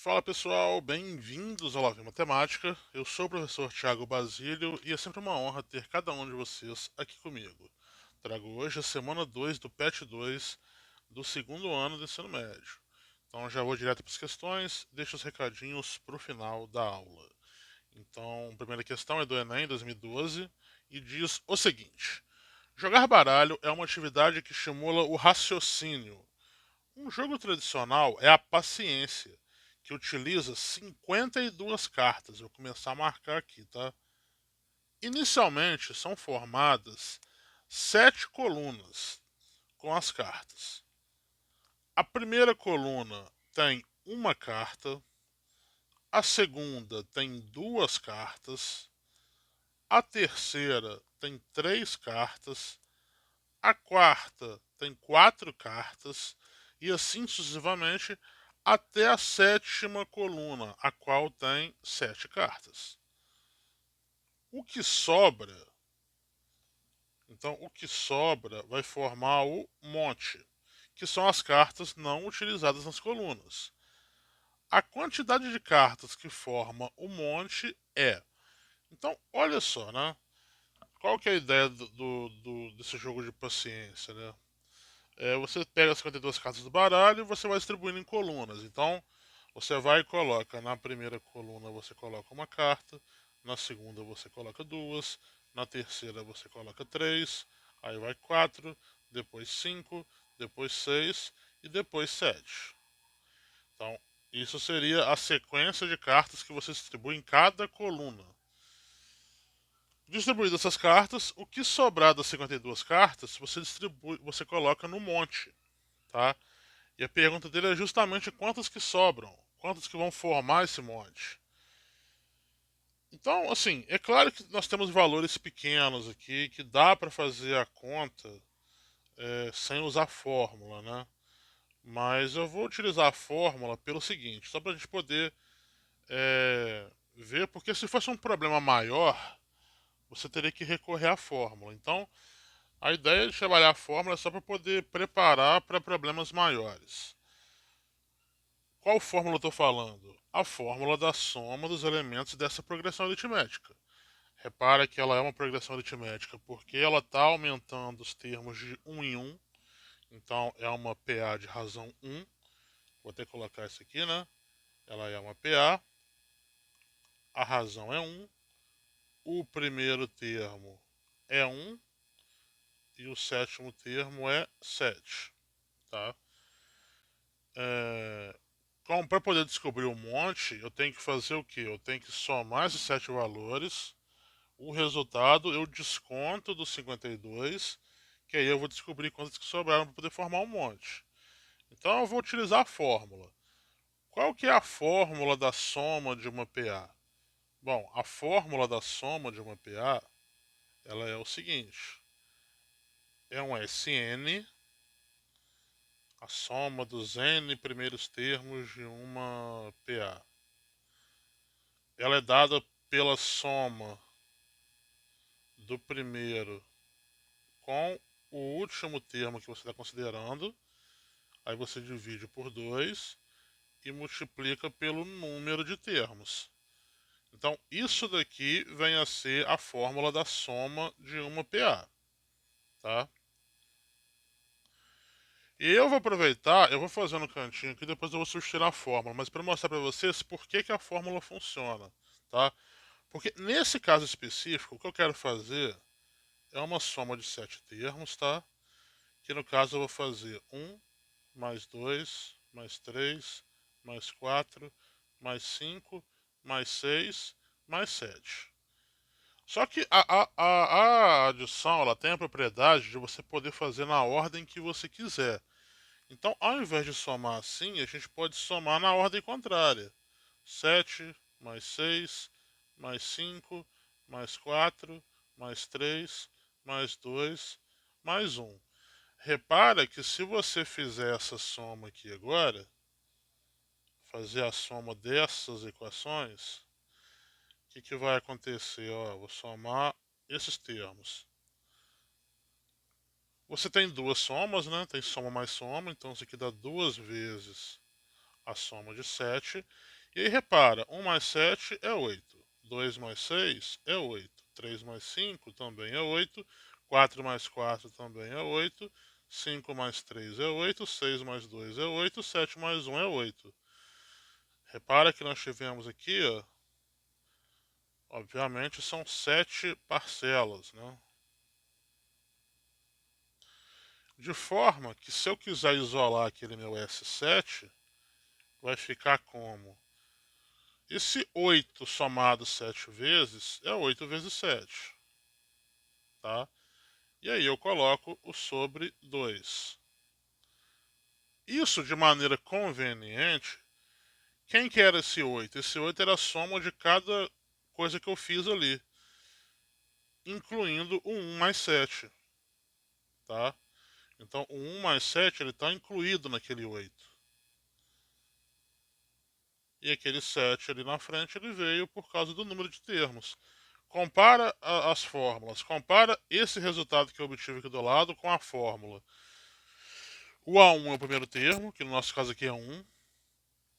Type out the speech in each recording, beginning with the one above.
Fala pessoal, bem-vindos ao Lave Matemática. Eu sou o professor Thiago Basílio e é sempre uma honra ter cada um de vocês aqui comigo. Trago hoje a semana 2 do PET 2 do segundo ano do ensino médio. Então já vou direto para as questões, deixo os recadinhos para o final da aula. Então, a primeira questão é do Enem 2012 e diz o seguinte: jogar baralho é uma atividade que estimula o raciocínio. Um jogo tradicional é a paciência, que utiliza 52 cartas. Vou começar a marcar aqui, tá? Inicialmente são formadas 7 colunas com as cartas. A primeira coluna tem uma carta, a segunda tem duas cartas, a terceira tem três cartas, a quarta tem quatro cartas e assim sucessivamente até a sétima coluna, a qual tem sete cartas. O que sobra, então o que sobra vai formar o monte, que são as cartas não utilizadas nas colunas. A quantidade de cartas que forma o monte é. Então, olha só, né? Qual que é a ideia desse jogo de paciência, né? Você pega as 52 cartas do baralho e você vai distribuindo em colunas. Então, você vai e coloca na primeira coluna você coloca uma carta, na segunda você coloca duas, na terceira você coloca três, aí vai quatro, depois cinco, depois seis e depois sete. Então, isso seria a sequência de cartas que você distribui em cada coluna. Distribuídas essas cartas, o que sobrar das 52 cartas, você coloca no monte, tá? E a pergunta dele é justamente quantas que sobram, quantas que vão formar esse monte. Então, assim, é claro que nós temos valores pequenos aqui que dá para fazer a conta sem usar fórmula, né? Mas eu vou utilizar a fórmula pelo seguinte, só para a gente poder ver, porque se fosse um problema maior, você teria que recorrer à fórmula. Então, a ideia de trabalhar a fórmula é só para poder preparar para problemas maiores. Qual fórmula eu estou falando? A fórmula da soma dos elementos dessa progressão aritmética. Repara que ela é uma progressão aritmética porque ela está aumentando os termos de um em um. Então é uma PA de razão 1. Vou até colocar isso aqui, né? Ela é uma PA. A razão é 1. O primeiro termo é 1. E o sétimo termo é 7. Tá? Então, para poder descobrir o monte, eu tenho que fazer o quê? Eu tenho que somar esses 7 valores. O resultado eu desconto dos 52, que aí eu vou descobrir quantos que sobraram para poder formar um monte. Então eu vou utilizar a fórmula. Qual que é a fórmula da soma de uma PA? Bom, a fórmula da soma de uma PA, ela é o seguinte. É um SN, a soma dos N primeiros termos de uma PA. Ela é dada pela soma do primeiro com o último termo que você está considerando. Aí você divide por 2 e multiplica pelo número de termos. Então, isso daqui vem a ser a fórmula da soma de uma PA. Tá? E eu vou aproveitar, eu vou fazer no cantinho aqui, depois eu vou substituir a fórmula, mas para mostrar para vocês por que a fórmula funciona. Tá? Porque nesse caso específico, o que eu quero fazer é uma soma de 7 termos, tá? Que no caso eu vou fazer um mais 2 mais 3 mais 4 mais 5 mais 6 mais 7. Só que a adição ela tem a propriedade de você poder fazer na ordem que você quiser. Então, ao invés de somar assim, a gente pode somar na ordem contrária. 7 mais 6 mais 5 mais 4 mais 3 mais 2 mais um. Repara que se você fizer essa soma aqui agora, fazer a soma dessas equações, o que vai acontecer? Ó, vou somar esses termos. Você tem duas somas, né? Tem soma mais soma, então isso aqui dá duas vezes a soma de 7. E aí repara, 1 mais 7 é 8, 2 mais 6 é 8, 3 mais 5 também é 8, 4 mais 4 também é 8, 5 mais 3 é 8, 6 mais 2 é 8, 7 mais 1 é 8. Repara que nós tivemos aqui, ó, obviamente são 7 parcelas, né? De forma que se eu quiser isolar aquele meu S7, vai ficar como? Esse 8 somado 7 vezes é 8 vezes 7, tá? E aí eu coloco o sobre 2. Isso de maneira conveniente, quem que era esse 8? Esse 8 era a soma de cada coisa que eu fiz ali, incluindo o 1 mais 7, tá? Então o 1 mais 7 ele está incluído naquele 8. E aquele 7 ali na frente ele veio por causa do número de termos. Compara as fórmulas, compara esse resultado que eu obtive aqui do lado com a fórmula. O A1 é o primeiro termo, que no nosso caso aqui é 1.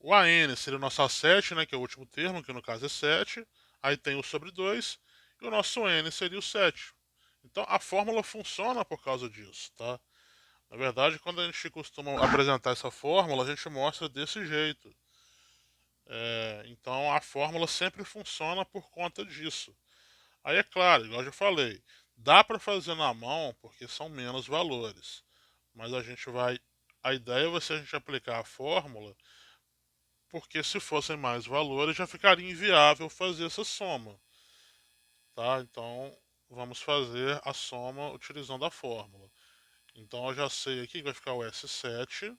O AN seria o nosso A7, né, que é o último termo, que no caso é 7. Aí tem o sobre 2. E o nosso N seria o 7. Então a fórmula funciona por causa disso, tá? Na verdade, quando a gente costuma apresentar essa fórmula, a gente mostra desse jeito. Então a fórmula sempre funciona por conta disso. Aí é claro, igual eu já falei, dá para fazer na mão porque são menos valores. Mas a gente vai. A ideia vai ser a gente aplicar a fórmula, porque se fossem mais valores já ficaria inviável fazer essa soma. Tá? Então vamos fazer a soma utilizando a fórmula. Então eu já sei aqui que vai ficar o S7.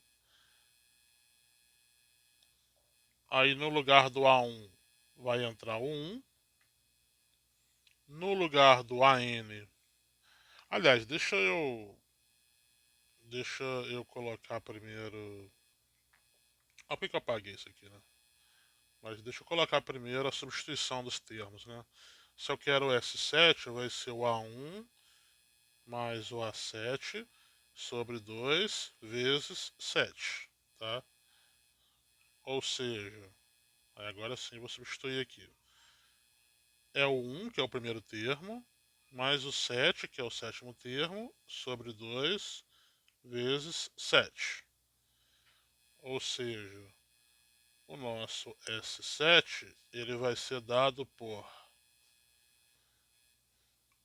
Aí no lugar do A1 vai entrar o 1. No lugar do AN. Aliás, deixa eu colocar primeiro. Ah, por que eu apaguei isso aqui, né? Mas deixa eu colocar primeiro a substituição dos termos, né? Se eu quero o S7, vai ser o A1 mais o A7 sobre 2 vezes 7, tá? Ou seja, agora sim eu vou substituir aqui. É o 1, que é o primeiro termo, mais o 7, que é o sétimo termo, sobre 2 vezes 7. Ou seja, o nosso S7 ele vai ser dado por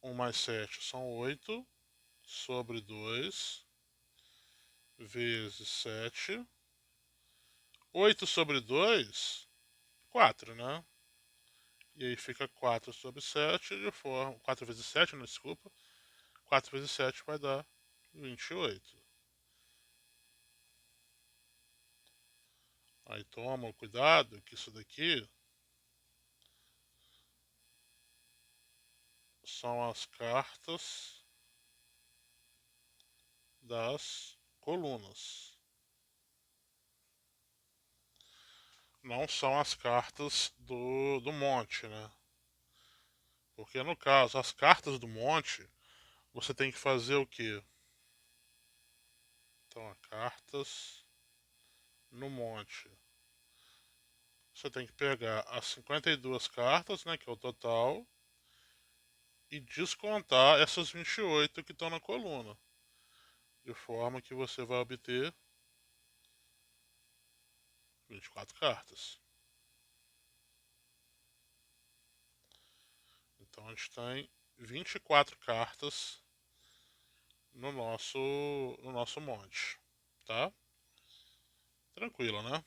1 mais 7 são 8 sobre 2 vezes 7. 8 sobre 2, 4, né? E aí fica 4 sobre 7 de forma. 4 vezes 7, não, desculpa. 4 vezes 7 vai dar 28. Aí toma cuidado que isso daqui são as cartas das colunas. Não são as cartas do monte, né? Porque no caso, as cartas do monte, você tem que fazer o quê? Então, cartas no monte. Você tem que pegar as 52 cartas, né, que é o total, e descontar essas 28 que estão na coluna. De forma que você vai obter 24 cartas. Então a gente tem 24 cartas no nosso monte, tá? Tranquilo, né?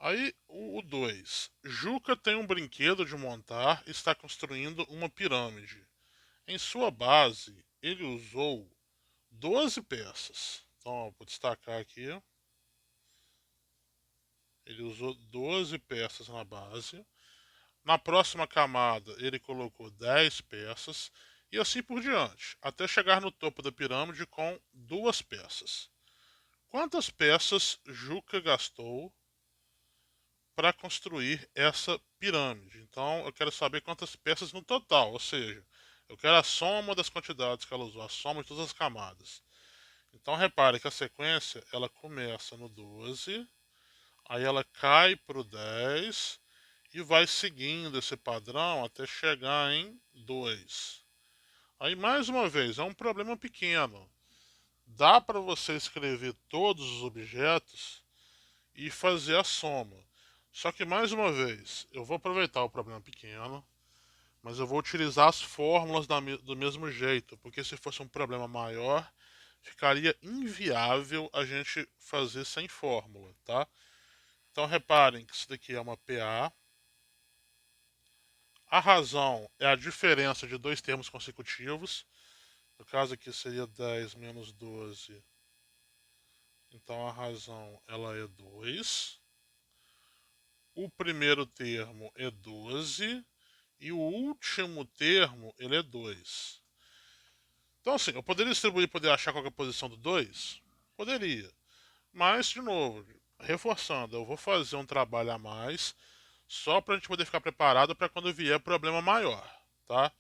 Aí o 2. Juca tem um brinquedo de montar e está construindo uma pirâmide. Em sua base, ele usou 12 peças. Então, ó, vou destacar aqui. Ele usou 12 peças na base. Na próxima camada, ele colocou 10 peças. E assim por diante, até chegar no topo da pirâmide com 2 peças. Quantas peças Juca gastou para construir essa pirâmide? Então, eu quero saber quantas peças no total, ou seja, eu quero a soma das quantidades que ela usou, a soma de todas as camadas. Então, repare que a sequência ela começa no 12, Aí ela cai para o 10 e vai seguindo esse padrão até chegar em 2. Aí, mais uma vez, é um problema pequeno. Dá para você escrever todos os objetos e fazer a soma. Só que, mais uma vez, eu vou aproveitar o problema pequeno, mas eu vou utilizar as fórmulas do mesmo jeito, porque se fosse um problema maior, ficaria inviável a gente fazer sem fórmula, tá? Então reparem que isso daqui é uma PA. A razão é a diferença de dois termos consecutivos. No caso aqui seria 10 menos 12. Então a razão ela é 2. O primeiro termo é 12 e o último termo ele é 2. Então assim, eu poderia distribuir e poder achar qual é a posição do 2? Poderia. Mas, de novo, reforçando, eu vou fazer um trabalho a mais só para a gente poder ficar preparado para quando vier problema maior, tá?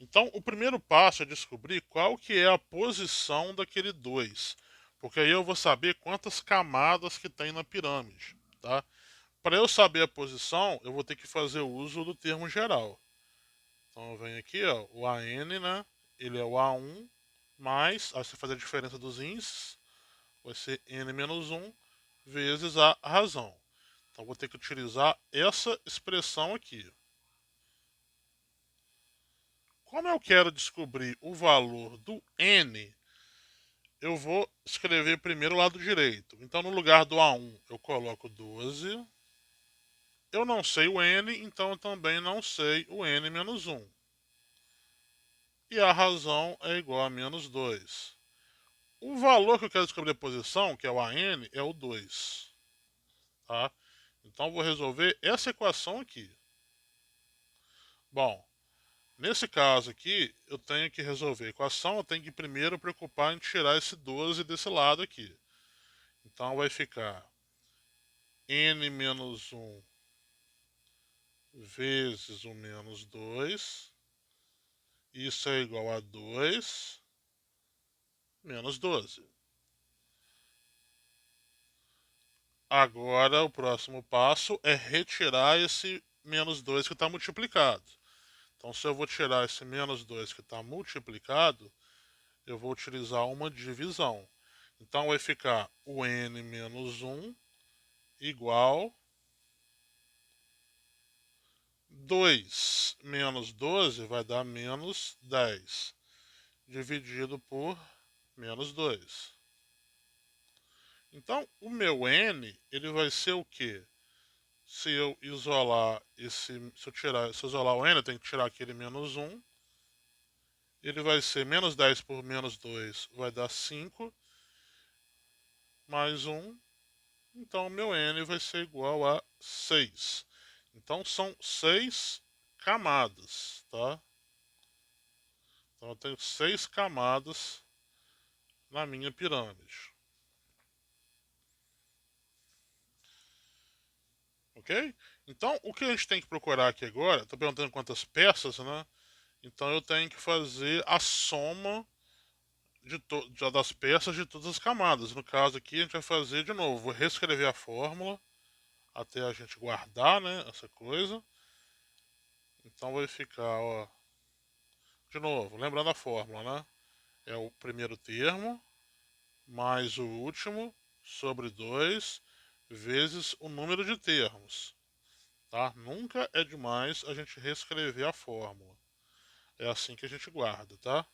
Então, o primeiro passo é descobrir qual que é a posição daquele 2, porque aí eu vou saber quantas camadas que tem na pirâmide, tá? Para eu saber a posição, eu vou ter que fazer uso do termo geral. Então, eu venho aqui, ó, o AN, né? Ele é o A1 mais, aí você faz a diferença dos índices, vai ser N menos 1 vezes a razão. Então, vou ter que utilizar essa expressão aqui. Como eu quero descobrir o valor do N, eu vou escrever primeiro o lado direito. Então, no lugar do A1, eu coloco 12. Eu não sei o N, então eu também não sei o N menos 1. E a razão é igual a menos 2. O valor que eu quero descobrir a posição, que é o AN, é o 2. Tá? Então, eu vou resolver essa equação aqui. Bom, nesse caso aqui, eu tenho que resolver a equação, eu tenho que primeiro preocupar em tirar esse 12 desse lado aqui. Então vai ficar n menos 1 vezes o menos 2. Isso é igual a 2 menos 12. Agora o próximo passo é retirar esse menos 2 que está multiplicado. Então, se eu vou tirar esse menos 2 que está multiplicado, eu vou utilizar uma divisão. Então, vai ficar o n menos 1 igual 2 menos 12 vai dar menos 10, dividido por menos 2. Então, o meu n ele vai ser o quê? Se eu isolar se eu isolar o n, eu tenho que tirar aquele menos 1. Ele vai ser menos 10 por menos 2, vai dar 5, mais 1. Então, o meu n vai ser igual a 6. Então, são 6 camadas, tá? Então, eu tenho 6 camadas na minha pirâmide. Ok? Então, o que a gente tem que procurar aqui agora, estou perguntando quantas peças, né? Então, eu tenho que fazer a soma das peças de todas as camadas. No caso aqui, a gente vai fazer de novo, vou reescrever a fórmula até a gente guardar, né, essa coisa. Então, vai ficar, ó, de novo, lembrando a fórmula, né? É o primeiro termo mais o último sobre 2 vezes o número de termos. Tá? Nunca é demais a gente reescrever a fórmula. É assim que a gente guarda, tá?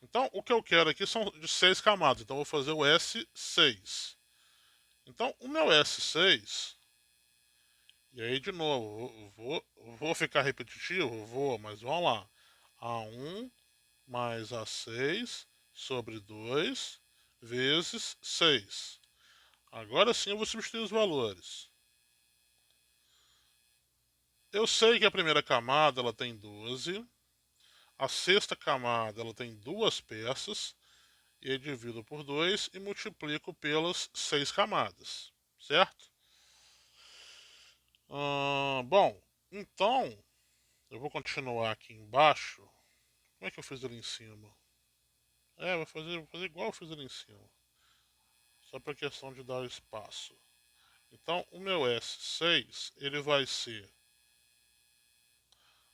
Então, o que eu quero aqui são de 6 camadas. Então, eu vou fazer o S6. Então, o meu S6... E aí, de novo, vou ficar repetitivo? Vou, mas vamos lá. A1 mais A6 sobre 2 vezes 6. Agora sim eu vou substituir os valores. Eu sei que a primeira camada ela tem 12. A sexta camada ela tem duas peças. E aí divido por 2 e multiplico pelas 6 camadas. Certo? Bom, então eu vou continuar aqui embaixo. Como é que eu fiz ali em cima? vou fazer igual eu fiz ali em cima. Só para questão de dar espaço. Então, o meu S6, ele vai ser...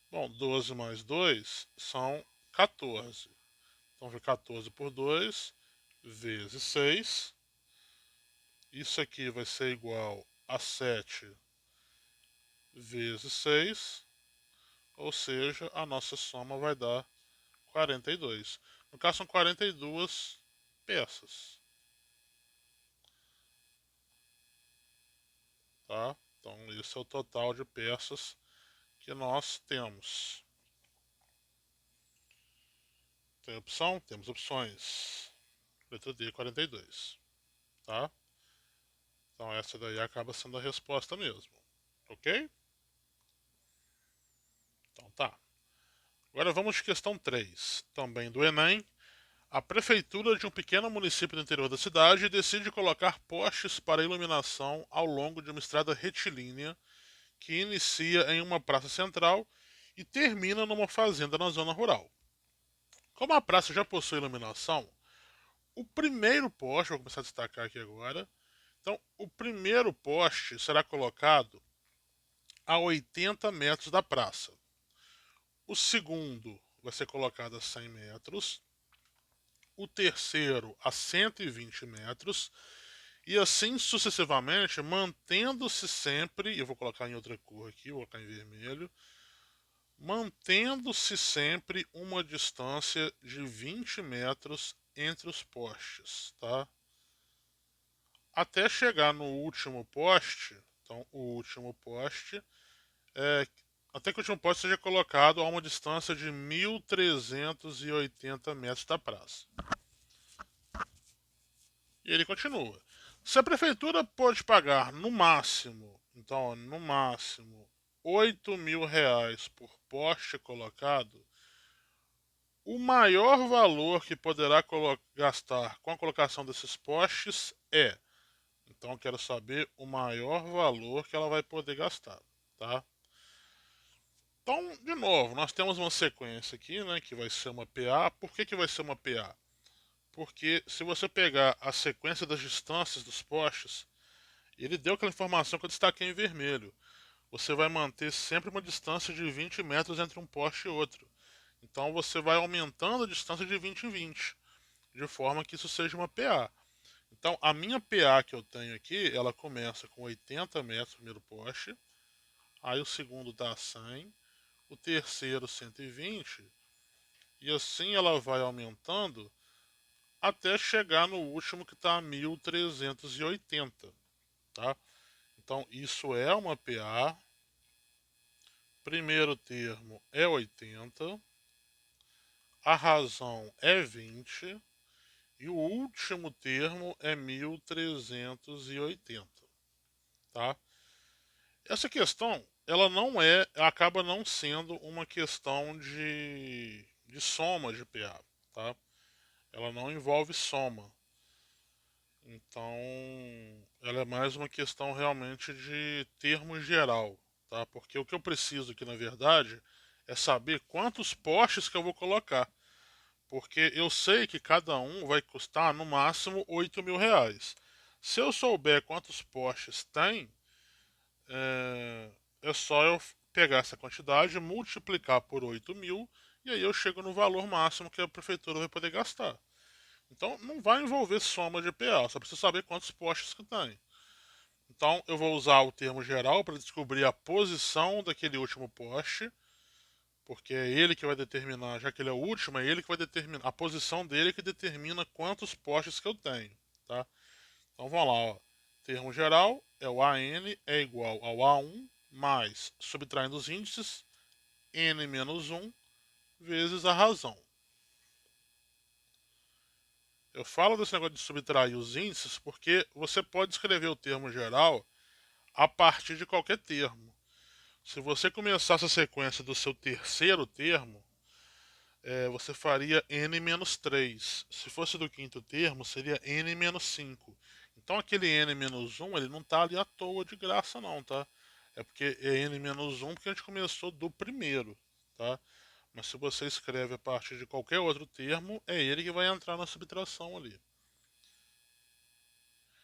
Bom, 12 mais 2 são 14. Então, vai 14 por 2 vezes 6. Isso aqui vai ser igual a 7 vezes 6. Ou seja, a nossa soma vai dar 42. No caso, são 42 peças. Tá? Então, esse é o total de peças que nós temos. Tem opção? Temos opções. Letra D, 42. Tá? Então, essa daí acaba sendo a resposta mesmo. Ok? Então, tá. Agora vamos de questão 3, também do Enem. A prefeitura de um pequeno município do interior da cidade decide colocar postes para iluminação ao longo de uma estrada retilínea que inicia em uma praça central e termina numa fazenda na zona rural. Como a praça já possui iluminação, o primeiro poste, vou começar a destacar aqui agora, então o primeiro poste será colocado a 80 metros da praça. O segundo vai ser colocado a 100 metros, o terceiro a 120 metros, e assim sucessivamente, mantendo-se sempre, eu vou colocar em outra cor aqui, vou colocar em vermelho, mantendo-se sempre uma distância de 20 metros entre os postes, tá? Até chegar no último poste, então o último poste, é, até que o último poste seja colocado a uma distância de 1.380 metros da praça. E ele continua. Se a prefeitura pode pagar no máximo, então no máximo, R$ 8.000 por poste colocado, o maior valor que poderá gastar com a colocação desses postes é. Então eu quero saber o maior valor que ela vai poder gastar, tá? Então, de novo, nós temos uma sequência aqui, né, que vai ser uma PA. Por que vai ser uma PA? Porque se você pegar a sequência das distâncias dos postes, ele deu aquela informação que eu destaquei em vermelho. Você vai manter sempre uma distância de 20 metros entre um poste e outro. Então você vai aumentando a distância de 20 em 20, de forma que isso seja uma PA. Então a minha PA que eu tenho aqui, ela começa com 80 metros o primeiro poste, aí o segundo dá 100, o terceiro 120, e assim ela vai aumentando até chegar no último que está a 1380, tá? Então isso é uma PA. Primeiro termo é 80, a razão é 20 e o último termo é 1380, tá? Essa questão, ela não é, acaba não sendo uma questão de soma de PA, tá? Ela não envolve soma. Então, ela é mais uma questão realmente de termo geral, tá? Porque o que eu preciso aqui, na verdade, é saber quantos postes que eu vou colocar. Porque eu sei que cada um vai custar no máximo R$ 8.000. Se eu souber quantos postes tem, é só eu pegar essa quantidade, multiplicar por 8.000 e aí eu chego no valor máximo que a prefeitura vai poder gastar. Então não vai envolver soma de PA, só preciso saber quantos postes que tem. Então eu vou usar o termo geral para descobrir a posição daquele último poste, porque é ele que vai determinar, já que ele é o último, é ele que vai determinar, a posição dele que determina quantos postes que eu tenho, tá? Então vamos lá, ó. Termo geral é o AN é igual ao A1 mais, subtraindo os índices, N menos 1 vezes a razão. Eu falo desse negócio de subtrair os índices porque você pode escrever o termo geral a partir de qualquer termo. Se você começasse a sequência do seu terceiro termo, você faria n menos 3. Se fosse do quinto termo, seria n menos 5. Então aquele n menos 1, ele não está ali à toa de graça não, tá? É porque é n menos 1 porque a gente começou do primeiro, tá? Mas se você escreve a partir de qualquer outro termo, é ele que vai entrar na subtração ali.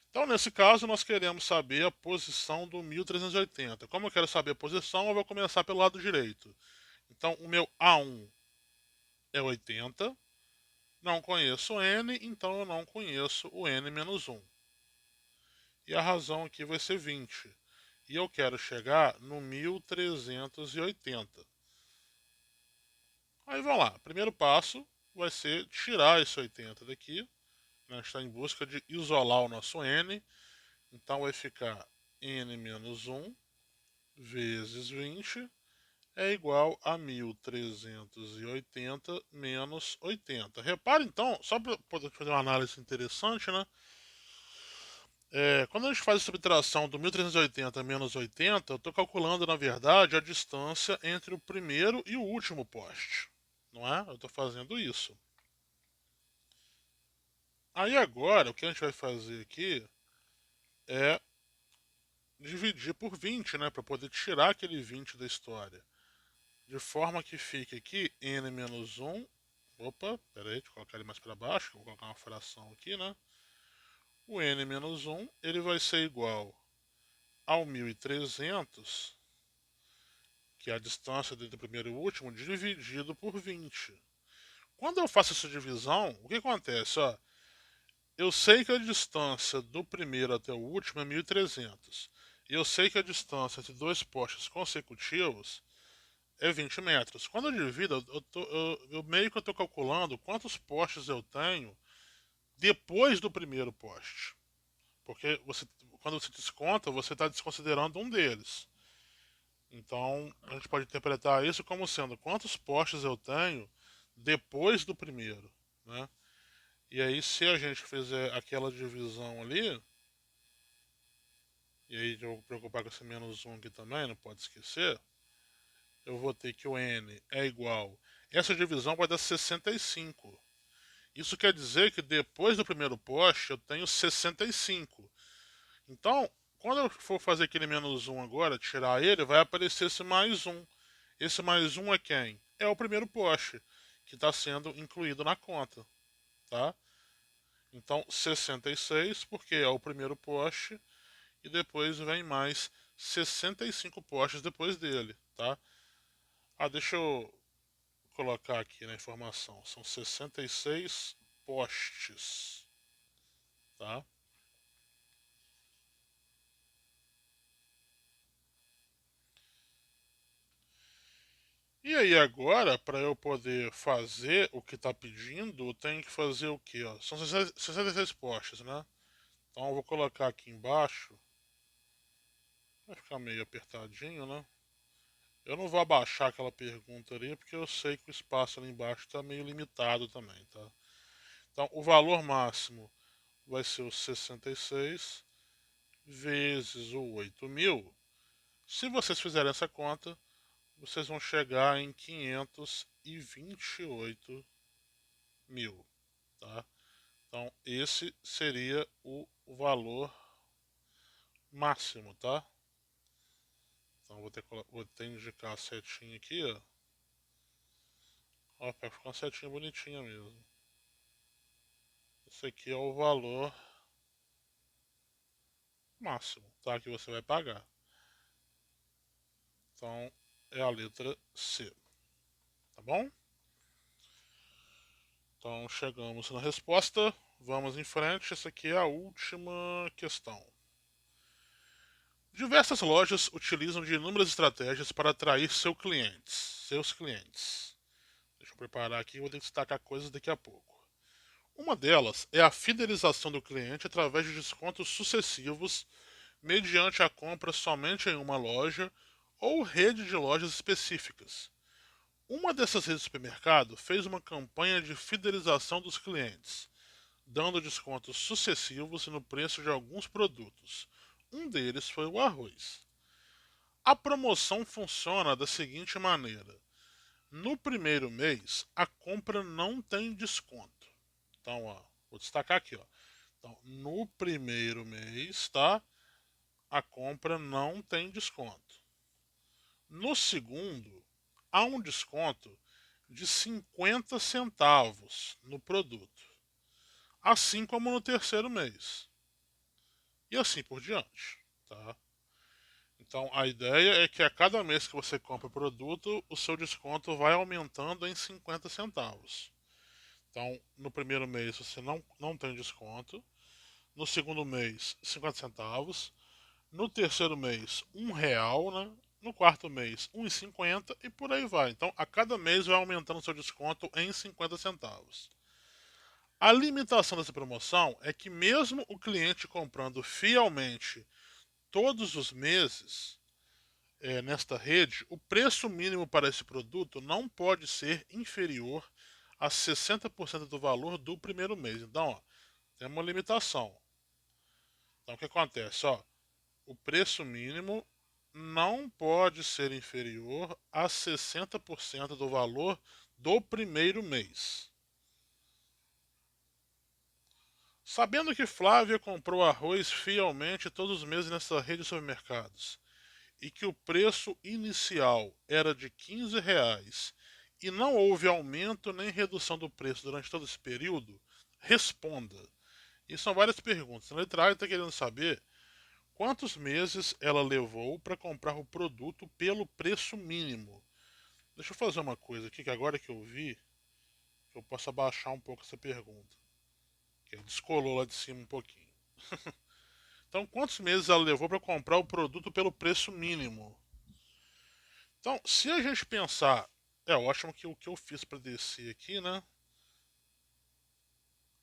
Então, nesse caso, nós queremos saber a posição do 1380. Como eu quero saber a posição, eu vou começar pelo lado direito. Então, o meu A1 é 80. Não conheço o N, então eu não conheço o N-1. E a razão aqui vai ser 20. E eu quero chegar no 1380. Aí vamos lá. Primeiro passo vai ser tirar esse 80 daqui. A gente está em busca de isolar o nosso N. Então vai ficar N-1 vezes 20 é igual a 1380 menos 80. Repare então, só para poder fazer uma análise interessante, né? Quando a gente faz a subtração do 1380 menos 80, eu estou calculando, na verdade, a distância entre o primeiro e o último poste. Não é? Eu estou fazendo isso. Aí agora, o que a gente vai fazer aqui é dividir por 20, né? Para poder tirar aquele 20 da história. De forma que fique aqui n menos 1. Opa, peraí, deixa eu colocar ele mais para baixo, vou colocar uma fração aqui, né? O n menos 1 ele vai ser igual ao 1300, que é a distância entre o primeiro e o último, dividido por 20. Quando eu faço essa divisão, o que acontece? Ó, eu sei que a distância do primeiro até o último é 1300. E eu sei que a distância entre dois postes consecutivos é 20 metros. Quando eu divido, eu meio que estou calculando quantos postes eu tenho depois do primeiro poste. Porque quando você desconta, você está desconsiderando um deles. Então, a gente pode interpretar isso como sendo quantos postes eu tenho depois do primeiro, né? E aí, se a gente fizer aquela divisão ali, e aí eu vou preocupar com esse menos 1 aqui também, não pode esquecer, eu vou ter que o n é igual. Essa divisão vai dar 65. Isso quer dizer que depois do primeiro poste eu tenho 65. Então, quando eu for fazer aquele menos 1 agora, tirar ele, vai aparecer esse mais 1. Esse mais 1 é quem? É o primeiro poste, que está sendo incluído na conta. Tá? Então, 66, porque é o primeiro poste, e depois vem mais 65 postes depois dele. Tá? Deixa eu colocar aqui na informação. São 66 postes. Tá? E aí agora, para eu poder fazer o que está pedindo, eu tenho que fazer o quê? Ó? São 66 postes, né? Então eu vou colocar aqui embaixo. Vai ficar meio apertadinho, né? Eu não vou abaixar aquela pergunta ali, porque eu sei que o espaço ali embaixo está meio limitado também, tá? Então o valor máximo vai ser o 66 vezes o 8.000. Se vocês fizerem essa conta, vocês vão chegar em 528.000, tá? Então, esse seria o valor máximo, tá? Então, vou ter que indicar a setinha aqui, ó. Ó, pra ficar uma setinha bonitinha mesmo. Esse aqui é o valor máximo, tá? Que você vai pagar. Então, é a letra C, tá bom? Então, chegamos na resposta. Vamos em frente. Essa aqui é a última questão. Diversas lojas utilizam de inúmeras estratégias para atrair seus clientes. Deixa eu preparar aqui, vou ter que destacar coisas daqui a pouco. Uma delas é a fidelização do cliente através de descontos sucessivos mediante a compra somente em uma loja ou rede de lojas específicas. Uma dessas redes de supermercado fez uma campanha de fidelização dos clientes, dando descontos sucessivos no preço de alguns produtos. Um deles foi o arroz. A promoção funciona da seguinte maneira: no primeiro mês, a compra não tem desconto. Então, ó, vou destacar aqui, ó. Então, no primeiro mês, tá? A compra não tem desconto. No segundo, há um desconto de 50 centavos no produto, assim como no terceiro mês. e assim por diante, tá? Então a ideia é que a cada mês que você compra o produto, o seu desconto vai aumentando em 50 centavos. Então, no primeiro mês você não tem desconto, no segundo mês 50 centavos, no terceiro mês R$ 1, né? No quarto mês 1,50 e por aí vai. Então, a cada mês vai aumentando o seu desconto em 50 centavos. A limitação dessa promoção é que mesmo o cliente comprando fielmente todos os meses nesta rede, o preço mínimo para esse produto não pode ser inferior a 60% do valor do primeiro mês. Então, ó, tem uma limitação. Então, o que acontece? Ó, o preço mínimo não pode ser inferior a 60% do valor do primeiro mês. Sabendo que Flávia comprou arroz fielmente todos os meses nessa rede de supermercados e que o preço inicial era de R$ 15 e não houve aumento nem redução do preço durante todo esse período, responda. E são várias perguntas. Na letra A, ele está querendo saber quantos meses ela levou para comprar o produto pelo preço mínimo. Deixa eu fazer uma coisa aqui que agora que eu vi, eu posso abaixar um pouco essa pergunta. Que ele descolou lá de cima um pouquinho. Então, quantos meses ela levou para comprar o produto pelo preço mínimo? Então, se a gente pensar, é ótimo que o que eu fiz para descer aqui, né?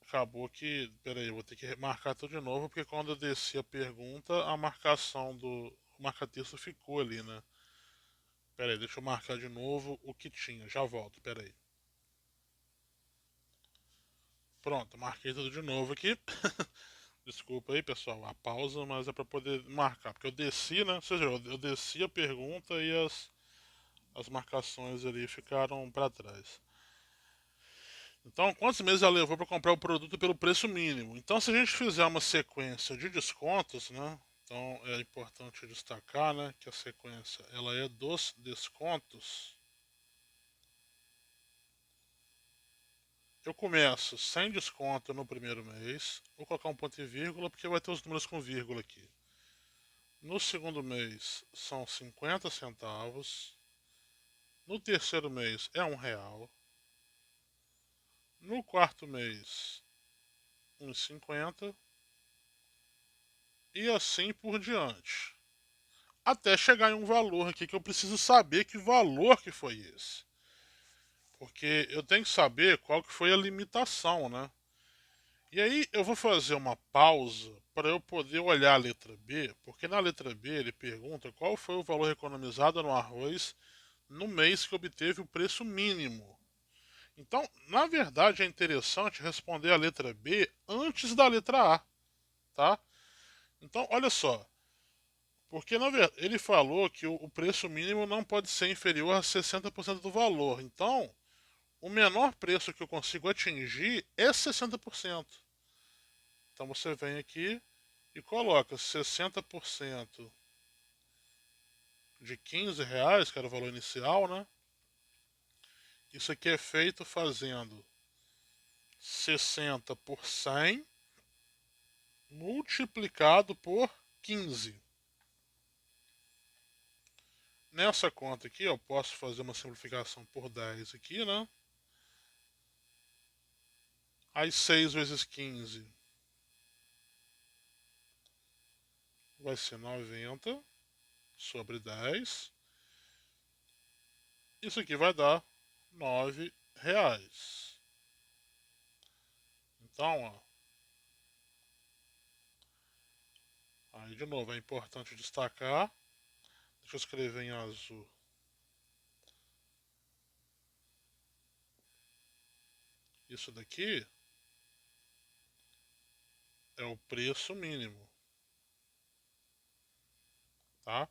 Acabou que, peraí, eu vou ter que marcar tudo de novo, porque quando eu desci a pergunta, a marcação do o marca-texto ficou ali, né? Peraí, deixa eu marcar de novo o que tinha, já volto, peraí. Pronto, marquei tudo de novo aqui. Desculpa aí, pessoal, a pausa, mas é para poder marcar, porque eu desci, né? Ou seja, eu desci a pergunta e as marcações ali ficaram para trás. Então, quantos meses ela levou para comprar o produto pelo preço mínimo? Então, se a gente fizer uma sequência de descontos, né? Então, é importante destacar, né, que a sequência ela é dos descontos. Eu começo sem desconto no primeiro mês. Vou colocar um ponto e vírgula porque vai ter os números com vírgula aqui. No segundo mês são 50 centavos. No terceiro mês é R$ 1. No quarto mês, 1,50. E assim por diante. Até chegar em um valor aqui que eu preciso saber que valor que foi esse. Porque eu tenho que saber qual que foi a limitação, né? E aí eu vou fazer uma pausa para eu poder olhar a letra B, porque na letra B ele pergunta qual foi o valor economizado no arroz no mês que obteve o preço mínimo. Então, na verdade, é interessante responder a letra B antes da letra A, tá? Então, olha só, porque na verdade ele falou que o preço mínimo não pode ser inferior a 60% do valor. Então, o menor preço que eu consigo atingir é 60%. Então você vem aqui e coloca 60% de R$ 15, que era o valor inicial, né? Isso aqui é feito fazendo 60 por 100 multiplicado por 15. Nessa conta aqui, eu posso fazer uma simplificação por 10 aqui, né? Aí 6 vezes 15 vai ser 90 sobre 10. Isso aqui vai dar R$ 9. Então, ó, aí de novo é importante destacar. Deixa eu escrever em azul. Isso daqui é o preço mínimo, tá?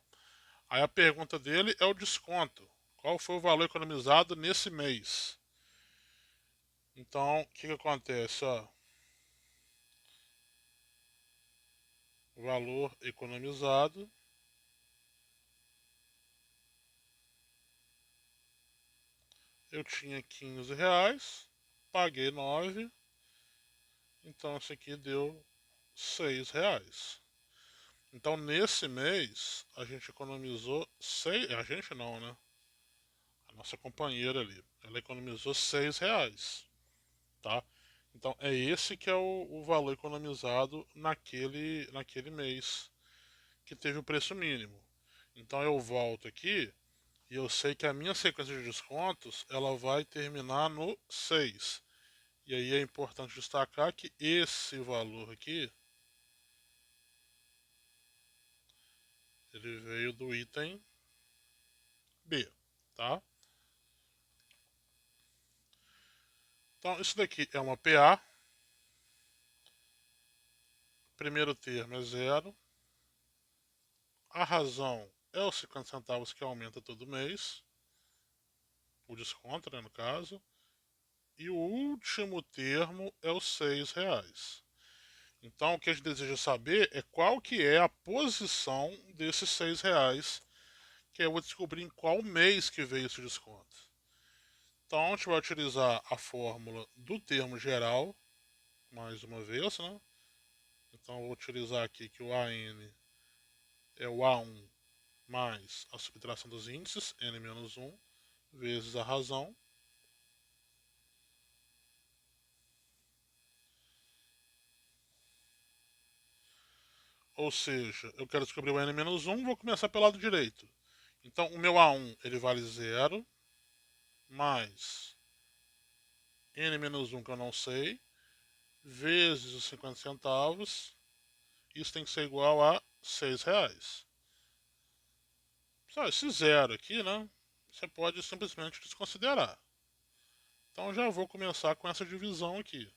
Aí a pergunta dele é o desconto. Qual foi o valor economizado nesse mês? Então, o que acontece? Ó, valor economizado. Eu tinha R$ 15, paguei 9, então isso aqui deu R$ 6. Então, nesse mês, a gente economizou 6. A gente não, né? A nossa companheira ali. Ela economizou R$ 6, tá? Então, é esse que é o valor economizado naquele mês que teve o preço mínimo. Então, eu volto aqui e eu sei que a minha sequência de descontos ela vai terminar no 6. E aí é importante destacar que esse valor aqui ele veio do item B, tá? Então isso daqui é uma PA, primeiro termo é zero, a razão é os 50 centavos que aumenta todo mês, o desconto, né, no caso, e o último termo é os R$ 6. Então o que a gente deseja saber é qual que é a posição desses R$ 6, que eu vou descobrir em qual mês que veio esse desconto. Então a gente vai utilizar a fórmula do termo geral, mais uma vez, né? Então eu vou utilizar aqui que o AN é o A1 mais a subtração dos índices, N menos 1, vezes a razão. Ou seja, eu quero descobrir o N menos 1, vou começar pelo lado direito. Então o meu A1 ele vale zero, mais N menos 1 que eu não sei, vezes os 50 centavos. Isso tem que ser igual a R$ 6. Só esse zero aqui, né? Você pode simplesmente desconsiderar. Então já vou começar com essa divisão aqui.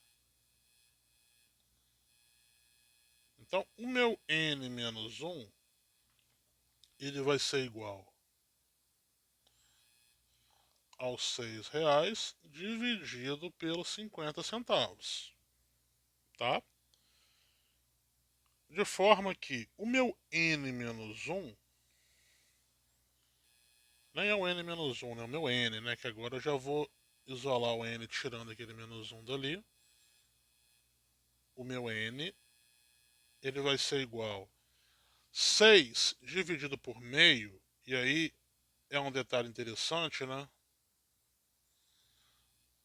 Então o meu N menos 1 ele vai ser igual aos R$ 6 dividido pelos 50 centavos. Tá? De forma que o meu N menos 1 nem é o N menos 1, né? O meu N, né? Que agora eu já vou isolar o N tirando aquele menos 1 dali. O meu N ele vai ser igual 6 dividido por meio, e aí é um detalhe interessante, né?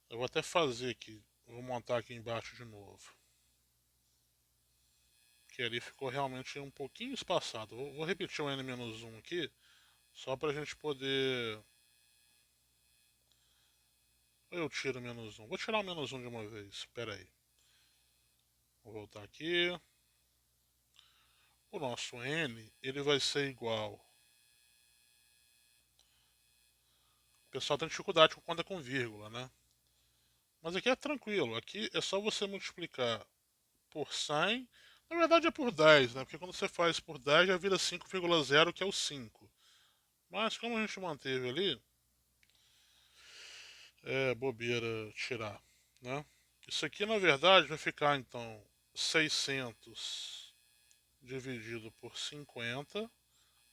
Eu vou até fazer aqui, vou montar aqui embaixo de novo. Que ali ficou realmente um pouquinho espaçado. Vou repetir o N-1 aqui, só para a gente poder. Eu tiro o menos 1. Vou tirar o menos 1 de uma vez. Espera aí. Vou voltar aqui. O nosso N ele vai ser igual. O pessoal tem dificuldade com conta com vírgula, né? Mas aqui é tranquilo. Aqui é só você multiplicar por 100. Na verdade é por 10, né? Porque quando você faz por 10 já vira 5,0, que é o 5. Mas como a gente manteve ali, é bobeira tirar, né? Isso aqui na verdade vai ficar então 600 dividido por 50.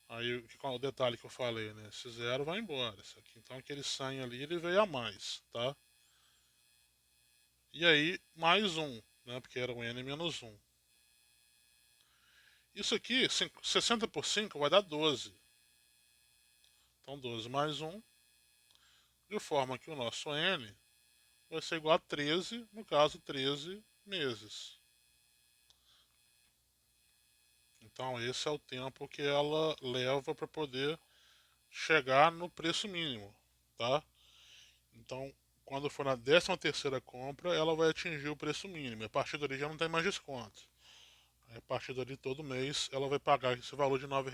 Aí o detalhe que eu falei, né? Esse zero vai embora. Isso aqui, então aquele 100 ali ele veio a mais, tá? E aí mais um, né? Porque era o n menos 1. Isso aqui, 60 por 5 vai dar 12. Então 12 mais um, de forma que o nosso n vai ser igual a 13, no caso 13 meses. Então esse é o tempo que ela leva para poder chegar no preço mínimo, tá? Então, quando for na 13ª compra, ela vai atingir o preço mínimo. A partir dali já não tem mais desconto. Aí, a partir dali, todo mês, ela vai pagar esse valor de R$ 9.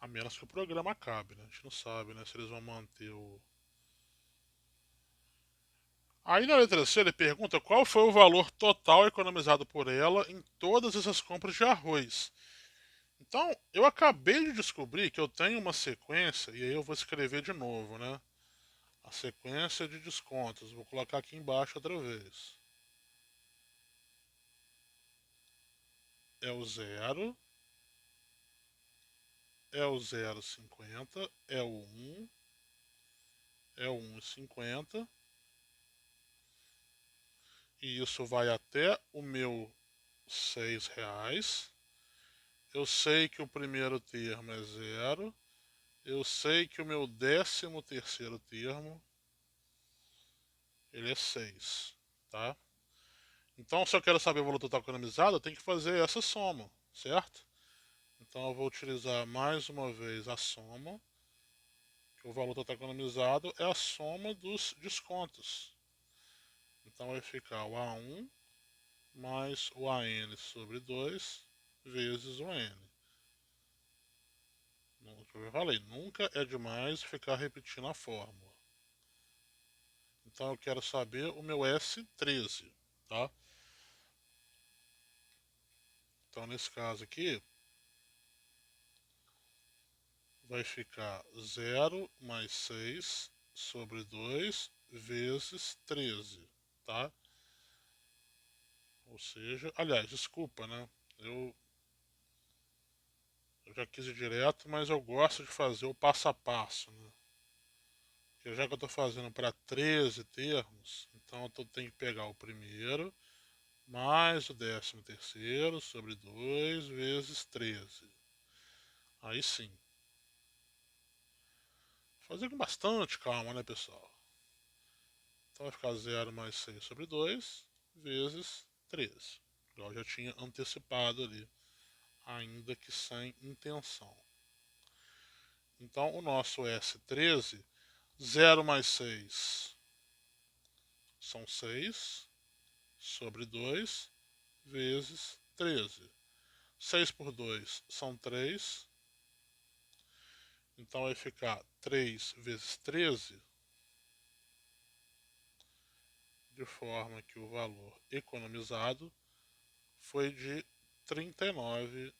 A menos que o programa acabe, né? A gente não sabe, né? Se eles vão manter o... Aí na letra C ele pergunta qual foi o valor total economizado por ela em todas essas compras de arroz. Então, eu acabei de descobrir que eu tenho uma sequência, e aí eu vou escrever de novo, né? A sequência de descontos. Vou colocar aqui embaixo outra vez. É o zero, é o 0,50, é o 1, é o 1,50. E isso vai até o meu R$ 6. eu sei que o primeiro termo é 0, eu sei que o meu 13º termo ele é 6, tá? Então, se eu quero saber o valor total economizado, eu tenho que fazer essa soma, certo? Então, eu vou utilizar mais uma vez a soma, que o valor total economizado é a soma dos descontos. Então, vai ficar o A1 mais o AN sobre 2 vezes o N. Como eu falei, nunca é demais ficar repetindo a fórmula. Então, eu quero saber o meu S13, tá? Então, nesse caso aqui, vai ficar 0 mais 6 sobre 2 vezes 13, tá? Ou seja, aliás, desculpa, né? Eu, eu já quis ir direto, mas eu gosto de fazer o passo a passo, né? Porque já que eu estou fazendo para 13 termos, então eu tenho que pegar o primeiro mais o 13º sobre 2 vezes 13. Aí sim. Fazer com bastante calma, né, pessoal? Então vai ficar 0 mais 6 sobre 2 vezes 13. Igual eu já tinha antecipado ali, ainda que sem intenção. Então o nosso S13, 0 mais 6 são 6 sobre 2 vezes 13. 6 por 2 são 3. Então vai ficar 3 vezes 13, de forma que o valor economizado foi de R$ 39.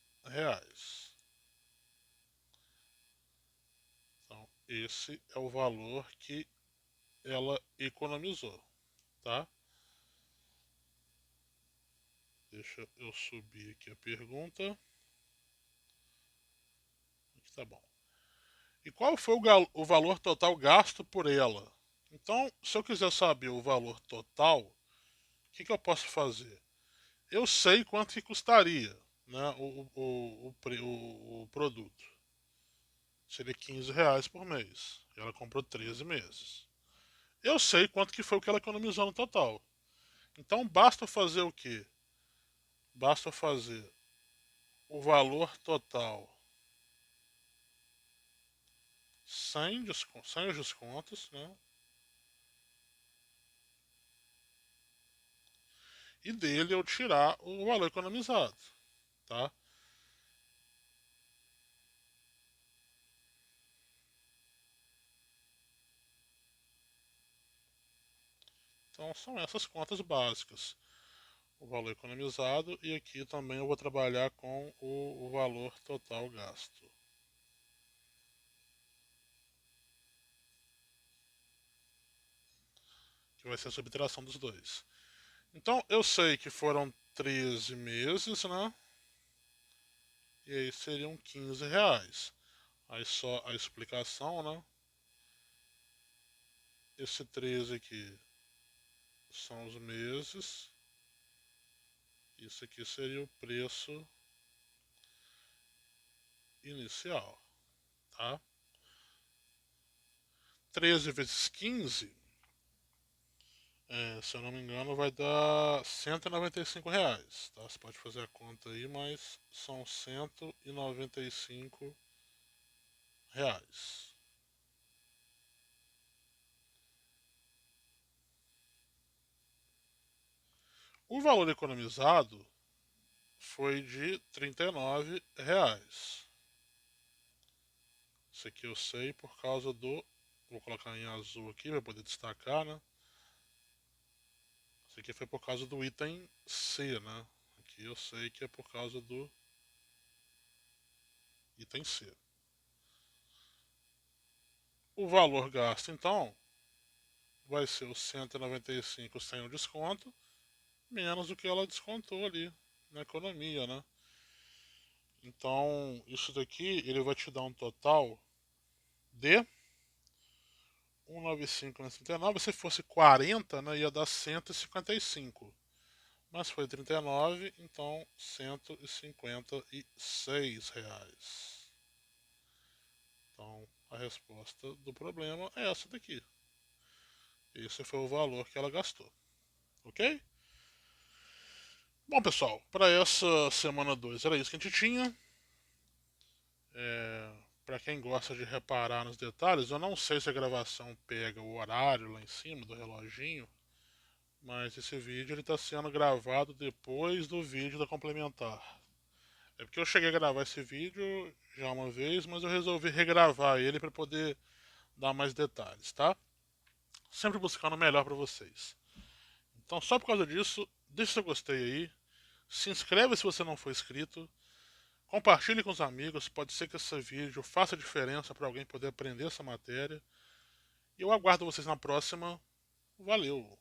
Então, esse é o valor que ela economizou, tá? Deixa eu subir aqui a pergunta. Aqui tá bom. E qual foi o valor total gasto por ela? Então, se eu quiser saber o valor total, o que eu posso fazer? Eu sei quanto que custaria, né, o produto. Seria R$ 15 por mês. Ela comprou 13 meses. Eu sei quanto que foi o que ela economizou no total. Então basta fazer o quê? Basta fazer o valor total sem os descontos, né? E dele eu tirar o valor economizado, tá? Então são essas contas básicas. O valor economizado e aqui também eu vou trabalhar com o valor total gasto, que vai ser a subtração dos dois. Então eu sei que foram 13 meses, né? E aí seriam R$ 15. Aí só a explicação, né? Esse 13 aqui são os meses. Isso aqui seria o preço inicial, tá? 13 vezes 15, se eu não me engano, vai dar R$ 195, tá? Você pode fazer a conta aí, mas são R$ 195. O valor economizado foi de R$ 39. Isso aqui eu sei por causa do. Vou colocar em azul aqui para poder destacar, né? Isso aqui foi por causa do item C, né? Aqui eu sei que é por causa do item C. O valor gasto, então, vai ser os 195 sem o desconto, menos o que ela descontou ali na economia, né? Então, isso daqui ele vai te dar um total de 195 menos 39. Se fosse 40, né, ia dar 155. mas foi 39, então R$ 156. Então a resposta do problema é essa daqui. Esse foi o valor que ela gastou, ok? Bom, pessoal, para essa semana 2 era isso que a gente tinha. Para quem gosta de reparar nos detalhes, eu não sei se a gravação pega o horário lá em cima do reloginho, mas esse vídeo está sendo gravado depois do vídeo da complementar. É porque eu cheguei a gravar esse vídeo já uma vez, mas eu resolvi regravar ele para poder dar mais detalhes, tá? Sempre buscando o melhor para vocês. Então, só por causa disso, deixa seu gostei aí, se inscreve se você não for inscrito, compartilhe com os amigos, pode ser que esse vídeo faça diferença para alguém poder aprender essa matéria. E eu aguardo vocês na próxima. Valeu!